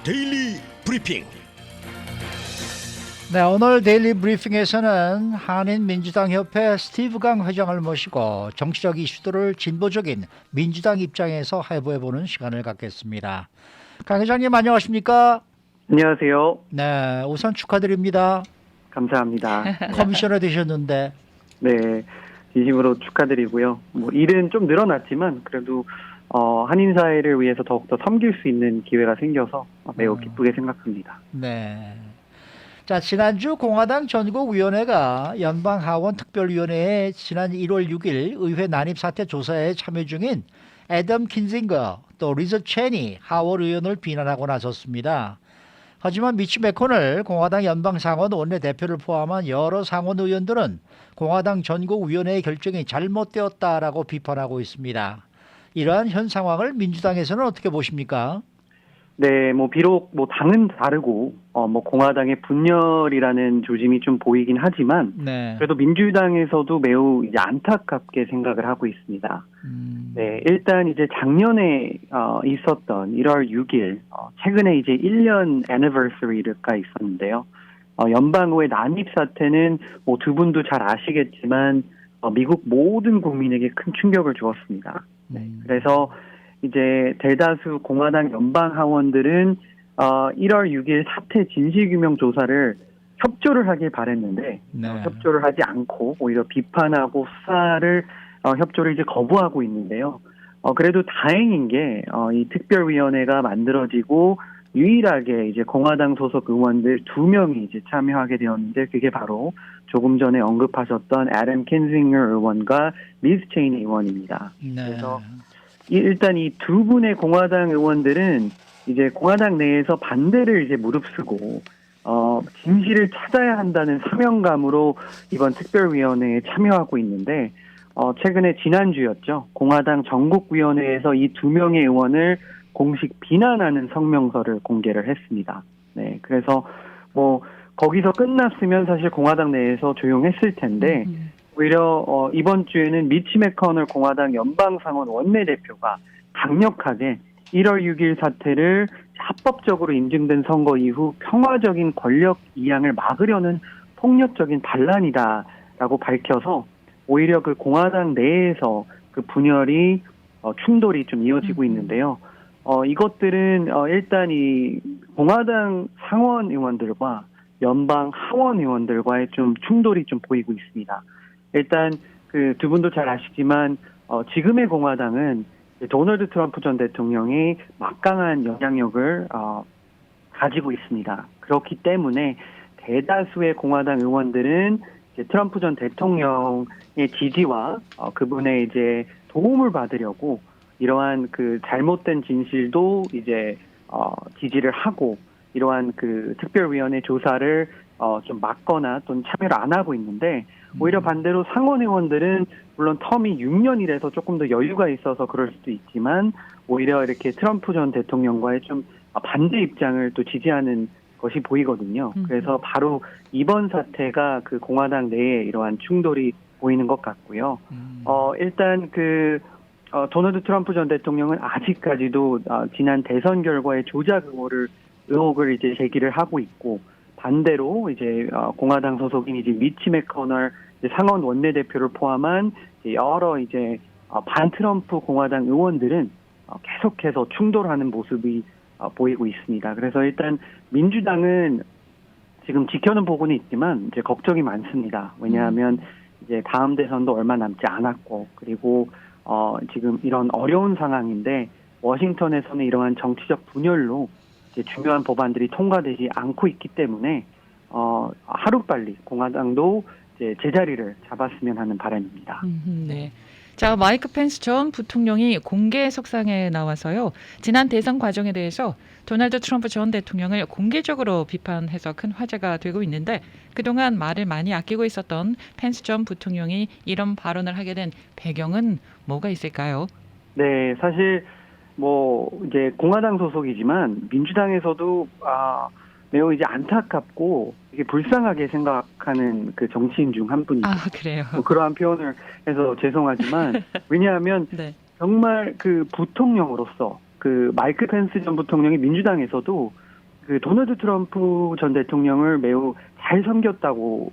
데일리 브리핑. 네, 오늘 데일리 브리핑에서는 한인민주당협회 스티브 강 회장을 모시고 정치적 이슈들을 진보적인 민주당 입장에서 해부해보는 시간을 갖겠습니다. 강 회장님 안녕하십니까? 안녕하세요. 네, 우선 축하드립니다. 감사합니다. 커미셔너 되셨는데. 네, 진심으로 축하드리고요. 일은 좀 늘어났지만 그래도 한인 사회를 위해서 더욱더 섬길 수 있는 기회가 생겨서 매우 기쁘게 생각합니다. 네. 자, 지난주 공화당 전국위원회가 연방하원특별위원회에 지난 1월 6일 의회 난입사태 조사에 참여 중인 애덤 킨징거 또 리즈 체니 하원 의원을 비난하고 나섰습니다. 하지만 미치 매코넬 공화당 연방상원 원내대표를 포함한 여러 상원 의원들은 공화당 전국위원회의 결정이 잘못되었다라고 비판하고 있습니다. 이러한 현 상황을 민주당에서는 어떻게 보십니까? 네, 비록 당은 다르고 공화당의 분열이라는 조짐이 좀 보이긴 하지만 네. 그래도 민주당에서도 매우 이제 안타깝게 생각을 하고 있습니다. 네, 일단 이제 작년에 있었던 1월 6일 최근에 이제 1년 애니버서리가 있었는데요. 연방의회 난입 사태는 두 분도 잘 아시겠지만 미국 모든 국민에게 큰 충격을 주었습니다. 네, 그래서 이제 대다수 공화당 연방 하원들은 1월 6일 사태 진실규명 조사를 협조를 하길 바랬는데 네. 협조를 하지 않고 오히려 비판하고 수사를 협조를 이제 거부하고 있는데요. 그래도 다행인 게 이 특별위원회가 만들어지고 유일하게 이제 공화당 소속 의원들 2명이 이제 참여하게 되었는데 그게 바로 조금 전에 언급하셨던 애덤 킨징거 의원과 리즈 체니 의원입니다. 네. 그래서 일단 이 두 분의 공화당 의원들은 이제 공화당 내에서 반대를 이제 무릅쓰고 진실을 찾아야 한다는 사명감으로 이번 특별위원회에 참여하고 있는데 최근에 지난주였죠. 공화당 전국위원회에서 이 2명의 의원을 공식 비난하는 성명서를 공개를 했습니다. 네, 그래서 거기서 끝났으면 사실 공화당 내에서 조용했을 텐데 오히려 이번 주에는 미치 매코넬 공화당 연방상원 원내대표가 강력하게 1월 6일 사태를 합법적으로 인증된 선거 이후 평화적인 권력 이양을 막으려는 폭력적인 반란이다라고 밝혀서 오히려 그 공화당 내에서 그 분열이 충돌이 좀 이어지고 있는데요. 이것들은 일단 이 공화당 상원 의원들과 연방 하원 의원들과의 좀 충돌이 좀 보이고 있습니다. 일단 그 두 분도 잘 아시지만 지금의 공화당은 도널드 트럼프 전 대통령이 막강한 영향력을 가지고 있습니다. 그렇기 때문에 대다수의 공화당 의원들은 이제 트럼프 전 대통령의 지지와 그분의 이제 도움을 받으려고 이러한 그 잘못된 진실도 이제 지지를 하고 이러한 그 특별위원회 조사를 좀 막거나 또는 참여를 안 하고 있는데 오히려 반대로 상원 의원들은 물론 텀이 6년이라서 조금 더 여유가 있어서 그럴 수도 있지만 오히려 이렇게 트럼프 전 대통령과의 좀 반대 입장을 또 지지하는 것이 보이거든요. 그래서 바로 이번 사태가 그 공화당 내에 이러한 충돌이 보이는 것 같고요. 일단 그 도널드 트럼프 전 대통령은 아직까지도 지난 대선 결과의 조작 의혹을 이제 제기를 하고 있고 반대로 이제 공화당 소속인 이제 미치 매코넬 상원 원내대표를 포함한 여러 이제 반 트럼프 공화당 의원들은 계속해서 충돌하는 모습이 보이고 있습니다. 그래서 일단 민주당은 지금 지켜는 보고는 있지만 이제 걱정이 많습니다. 왜냐하면 이제 다음 대선도 얼마 남지 않았고 그리고 지금 이런 어려운 상황인데 워싱턴에서는 이러한 정치적 분열로 이제 중요한 법안들이 통과되지 않고 있기 때문에 하루빨리 공화당도 이제 제자리를 잡았으면 하는 바람입니다. 네. 자, 마이크 펜스 전 부통령이 공개 석상에 나와서요. 지난 대선 과정에 대해서 도널드 트럼프 전 대통령을 공개적으로 비판해서 큰 화제가 되고 있는데 그동안 말을 많이 아끼고 있었던 펜스 전 부통령이 이런 발언을 하게 된 배경은 뭐가 있을까요? 네, 사실 이제 공화당 소속이지만 민주당에서도 매우 이제 안타깝고 이게 불쌍하게 생각하는 그 정치인 중 한 분이죠. 아, 그래요. 그러한 표현을 해서 죄송하지만 왜냐하면 네. 정말 그 부통령으로서 그 마이크 펜스 전 부통령이 민주당에서도 그 도널드 트럼프 전 대통령을 매우 잘 섬겼다고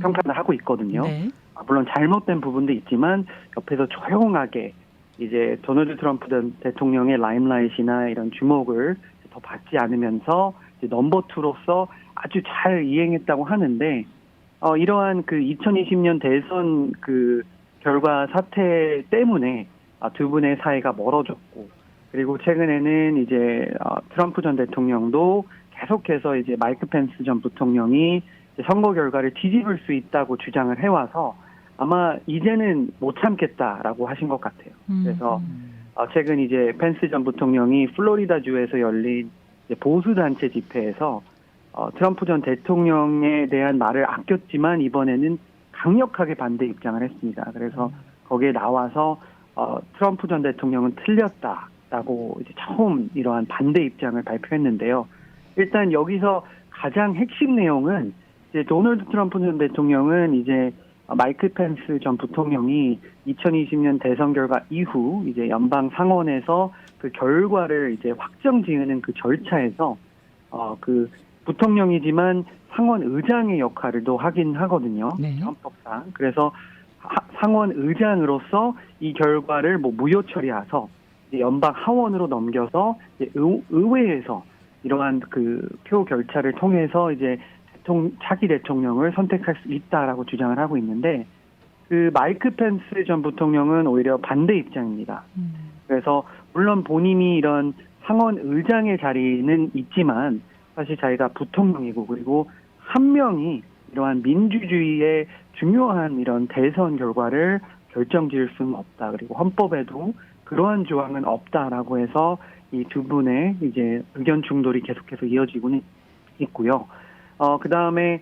평가를 하고 있거든요. 네. 물론 잘못된 부분도 있지만 옆에서 조용하게 이제 도널드 트럼프 전 대통령의 라임라이트나 이런 주목을 더 받지 않으면서 이제 넘버 2로서 아주 잘 이행했다고 하는데 이러한 그 2020년 대선 그 결과 사태 때문에 두 분의 사이가 멀어졌고 그리고 최근에는 이제 트럼프 전 대통령도 계속해서 이제 마이크 펜스 전 부통령이 이제 선거 결과를 뒤집을 수 있다고 주장을 해와서 아마 이제는 못 참겠다라고 하신 것 같아요. 그래서 최근 이제 펜스 전 부통령이 플로리다 주에서 열린 보수 단체 집회에서 트럼프 전 대통령에 대한 말을 아꼈지만 이번에는 강력하게 반대 입장을 했습니다. 그래서 거기에 나와서 트럼프 전 대통령은 틀렸다라고 이제 처음 이러한 반대 입장을 발표했는데요. 일단 여기서 가장 핵심 내용은 이제 도널드 트럼프 전 대통령은 이제 마이크 펜스 전 부통령이 2020년 대선 결과 이후 이제 연방 상원에서 그 결과를 이제 확정 지으는 그 절차에서 그 부통령이지만 상원 의장의 역할도 하긴 하거든요. 네. 헌법상. 그래서 상원 의장으로서 이 결과를 무효 처리해서 연방 하원으로 넘겨서 이제 의회에서 이러한 그 표 결차를 통해서 이제 차기 대통령을 선택할 수 있다라고 주장을 하고 있는데 그 마이크 펜스 전 부통령은 오히려 반대 입장입니다. 그래서 물론 본인이 이런 상원 의장의 자리는 있지만 사실 자기가 부통령이고 그리고 한 명이 이러한 민주주의의 중요한 이런 대선 결과를 결정지을 수는 없다. 그리고 헌법에도 그러한 조항은 없다라고 해서 이 두 분의 이제 의견 충돌이 계속해서 이어지고는 있고요. 그 다음에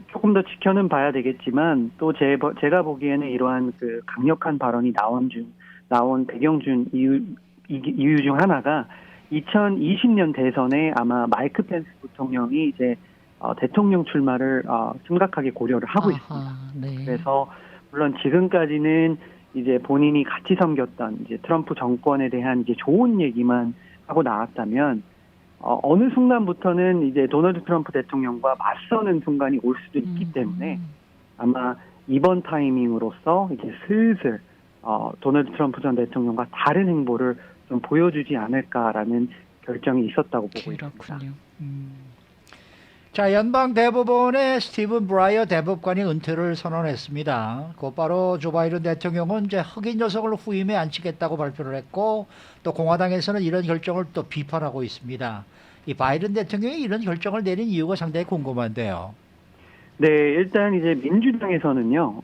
조금 더 지켜는 봐야 되겠지만 또 제가 보기에는 이러한 그 강력한 발언이 나온 배경 중 이유 중 하나가 2020년 대선에 아마 마이크 펜스 부통령이 이제 대통령 출마를 심각하게 고려를 하고 있습니다. 네. 그래서 물론 지금까지는 이제 본인이 같이 섬겼던 이제 트럼프 정권에 대한 이제 좋은 얘기만 하고 나왔다면 어느 순간부터는 이제 도널드 트럼프 대통령과 맞서는 순간이 올 수도 있기 때문에 아마 이번 타이밍으로서 이제 슬슬 도널드 트럼프 전 대통령과 다른 행보를 좀 보여주지 않을까라는 결정이 있었다고 보고 있습니다. 그렇군요. 자, 연방 대법원의 스티븐 브라이어 대법관이 은퇴를 선언했습니다. 곧바로 조 바이든 대통령은 이제 흑인 여성을 후임에 앉히겠다고 발표를 했고 또 공화당에서는 이런 결정을 또 비판하고 있습니다. 이 바이든 대통령이 이런 결정을 내린 이유가 상당히 궁금한데요. 네, 일단 이제 민주당에서는요,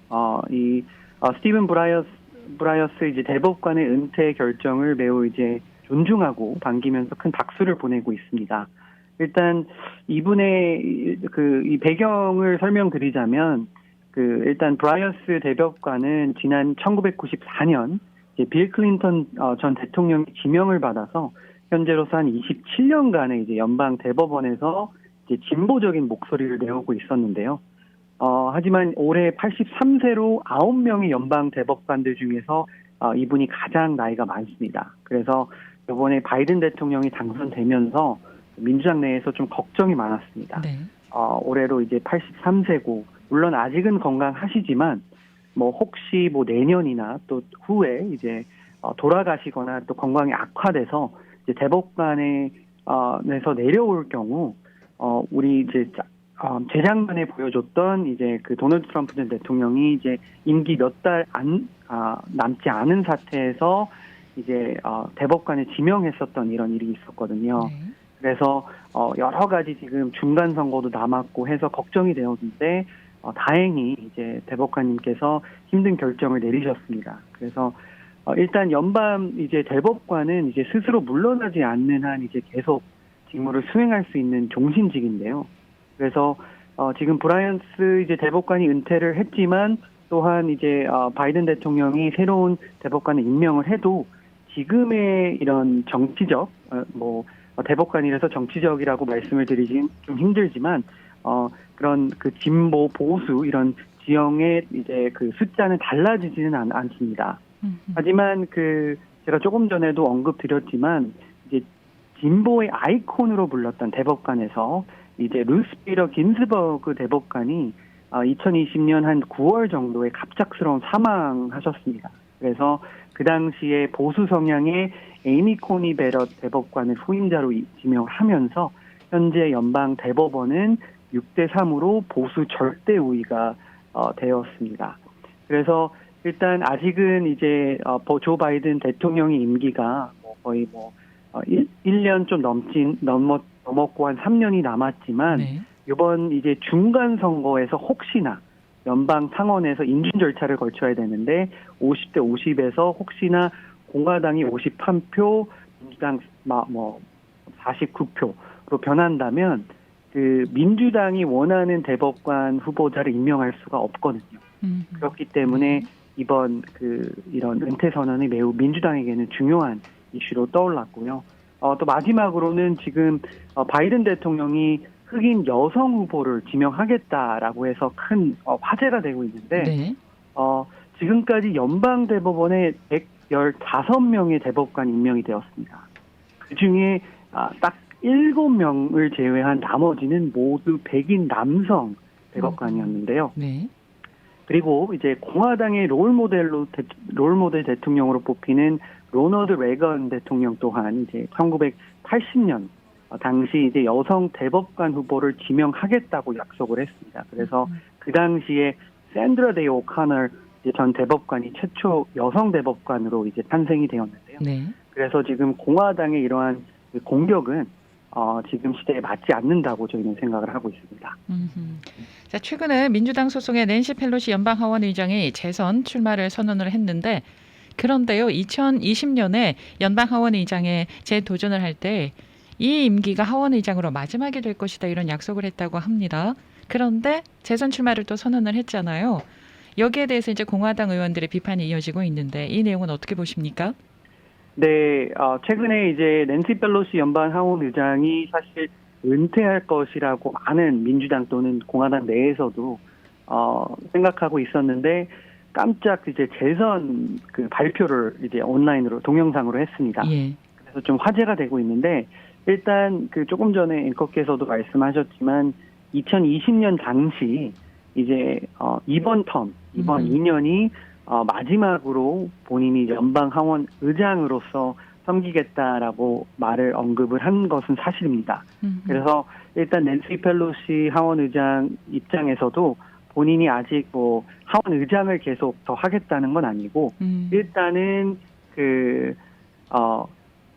스티븐 브라이어스 이제 대법관의 은퇴 결정을 매우 이제 존중하고 반기면서 큰 박수를 보내고 있습니다. 일단 이분의 이 배경을 설명드리자면 일단 브라이어스 대법관은 지난 1994년 이제 빌 클린턴 전 대통령이 지명을 받아서 현재로서 한 27년간의 이제 연방 대법원에서 이제 진보적인 목소리를 내오고 있었는데요. 하지만 올해 83세로 9명의 연방 대법관들 중에서 이분이 가장 나이가 많습니다. 그래서 이번에 바이든 대통령이 당선되면서 민주당 내에서 좀 걱정이 많았습니다. 네. 올해로 이제 83세고 물론 아직은 건강하시지만 혹시 내년이나 또 후에 이제 돌아가시거나 또 건강이 악화돼서 이제 대법관에서 내려올 경우 우리 이제 재작년에 보여줬던 이제 그 도널드 트럼프 전 대통령이 이제 임기 몇 달 남지 않은 사태에서 이제 대법관에 지명했었던 이런 일이 있었거든요. 네. 그래서 여러 가지 지금 중간 선거도 남았고 해서 걱정이 되었는데 다행히 이제 대법관님께서 힘든 결정을 내리셨습니다. 그래서 일단 연방 이제 대법관은 이제 스스로 물러나지 않는 한 이제 계속 직무를 수행할 수 있는 종신직인데요. 그래서 지금 브라이언스 이제 대법관이 은퇴를 했지만 또한 이제 바이든 대통령이 새로운 대법관을 임명을 해도 지금의 이런 정치적 대법관이라서 정치적이라고 말씀을 드리긴 좀 힘들지만 그런 그 진보 보수 이런 지형의 이제 그 숫자는 달라지지는 않습니다. 하지만 제가 조금 전에도 언급드렸지만 이제 진보의 아이콘으로 불렸던 대법관에서 이제 루스 베이더 긴즈버그 대법관이 2020년 한 9월 정도에 갑작스러운 사망하셨습니다. 그래서 그 당시에 보수 성향의 에이미 코니 베럿 대법관을 후임자로 지명하면서 현재 연방 대법원은 6대3으로 보수 절대 우위가 되었습니다. 그래서 일단 아직은 이제 조 바이든 대통령의 임기가 거의 1년 좀 넘었고 한 3년이 남았지만 네. 이번 이제 중간 선거에서 혹시나 연방 상원에서 인준 절차를 거쳐야 되는데 50대 50에서 혹시나 공화당이 51표, 민주당 49표로 변한다면 그 민주당이 원하는 대법관 후보자를 임명할 수가 없거든요. 그렇기 때문에 이번 이런 은퇴 선언이 매우 민주당에게는 중요한 이슈로 떠올랐고요. 또 마지막으로는 지금 바이든 대통령이 흑인 여성 후보를 지명하겠다라고 해서 큰 화제가 되고 있는데 네. 지금까지 연방 대법원에 115명의 대법관이 임명이 되었습니다. 그중에 딱 7명을 제외한 나머지는 모두 백인 남성 대법관이었는데요. 네. 그리고 이제 공화당의 롤모델 대통령으로 뽑히는 로널드 레건 대통령 또한 이제 1980년 당시 이제 여성 대법관 후보를 지명하겠다고 약속을 했습니다. 그래서 그 당시에 샌드라 데이 오카너 전 대법관이 최초 여성 대법관으로 이제 탄생이 되었는데요. 네. 그래서 지금 공화당의 이러한 공격은 지금 시대에 맞지 않는다고 저희는 생각을 하고 있습니다. 자, 최근에 민주당 소속의 낸시 펠로시 연방 하원 의장이 재선 출마를 선언을 했는데 그런데요, 2020년에 연방 하원 의장에 재도전을 할 때 이 임기가 하원 의장으로 마지막이 될 것이다 이런 약속을 했다고 합니다. 그런데 재선 출마를 또 선언을 했잖아요. 여기에 대해서 이제 공화당 의원들의 비판이 이어지고 있는데 이 내용은 어떻게 보십니까? 네, 최근에 이제 낸시 펠로시 연방 하원 의장이 사실 은퇴할 것이라고 많은 민주당 또는 공화당 내에서도 생각하고 있었는데 깜짝 이제 재선 발표를 이제 온라인으로 동영상으로 했습니다. 예. 그래서 좀 화제가 되고 있는데 일단 조금 전에 앵커께서도 말씀하셨지만 2020년 당시 이제 이번 2년이 마지막으로 본인이 연방 하원 의장으로서 섬기겠다라고 언급을 한 것은 사실입니다. 그래서 일단 낸시 펠로시 하원 의장 입장에서도 본인이 아직 하원 의장을 계속 더 하겠다는 건 아니고 일단은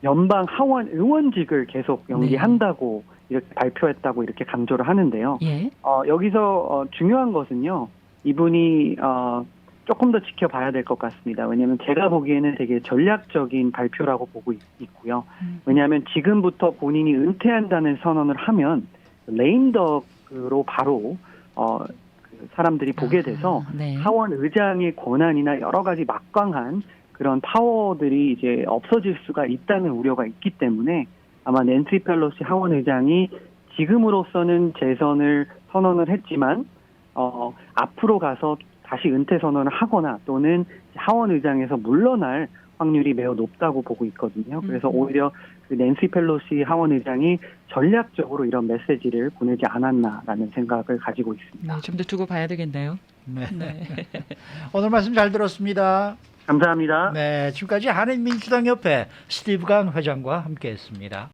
연방 하원 의원직을 계속 연기한다고 이렇게 발표했다고 이렇게 강조를 하는데요. 예. 여기서 중요한 것은요. 이분이 조금 더 지켜봐야 될 것 같습니다. 왜냐하면 제가 보기에는 되게 전략적인 발표라고 보고 있고요. 왜냐하면 지금부터 본인이 은퇴한다는 선언을 하면 레임덕으로 바로 사람들이 보게 돼서 네. 하원 의장의 권한이나 여러 가지 막강한 그런 파워들이 이제 없어질 수가 있다는 우려가 있기 때문에 아마 낸시 펠로시 하원 의장이 지금으로서는 재선을 선언을 했지만 앞으로 가서 다시 은퇴 선언을 하거나 또는 하원 의장에서 물러날 확률이 매우 높다고 보고 있거든요. 그래서 오히려 낸시 펠로시 하원 의장이 전략적으로 이런 메시지를 보내지 않았나라는 생각을 가지고 있습니다. 네, 좀 더 두고 봐야 되겠네요. 네. 네. 오늘 말씀 잘 들었습니다. 감사합니다. 네, 지금까지 한인민주당 협회 스티브 강 회장과 함께했습니다.